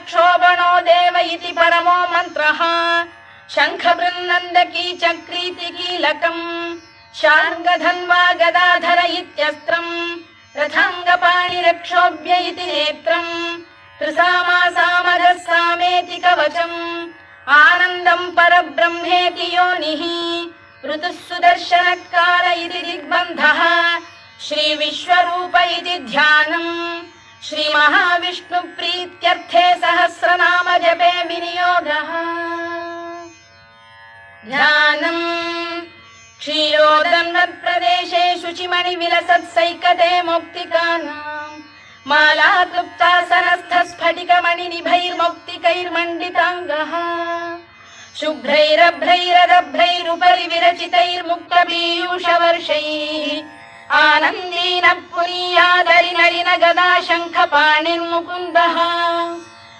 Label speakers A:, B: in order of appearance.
A: क्षोभणो देव इति परमो मन्त्रः शङ्खबृन्नन्दकी चक्रीति कीलकम् शार्ङ्गधन्वा गदाधर इत्यस्त्रम् रथाङ्गपाणिरक्षोभ्य इति नेत्रम् त्रिसामासामरः सामेति कवचम् आनन्दम् परब्रह्मेति योनिः ऋतुः सुदर्शनकार इति दिग्बन्धः श्रीविश्वरूप इति ध्यानम् श्रीमहाविष्णुप्रीत्यर्थे सहस्रनाम जपे विनियोगः ध्यानम् क्षीरोदन्वत्प्रदेशे शुचिमणिविलसत्सैकते मौक्तिकानाम् मालाक्लुप्तासनस्थस्फटिकमणिनिभैर्मौक्तिकैर्मण्डिताङ्गः शुभ्रैरभ्रैरदभ्रैरुपरि विरचितैर्मुक्तपीयूषवर्षैः आनन्दीन पुनीयादरिनलिन गदा शङ्खपाणिर्मुकुन्दः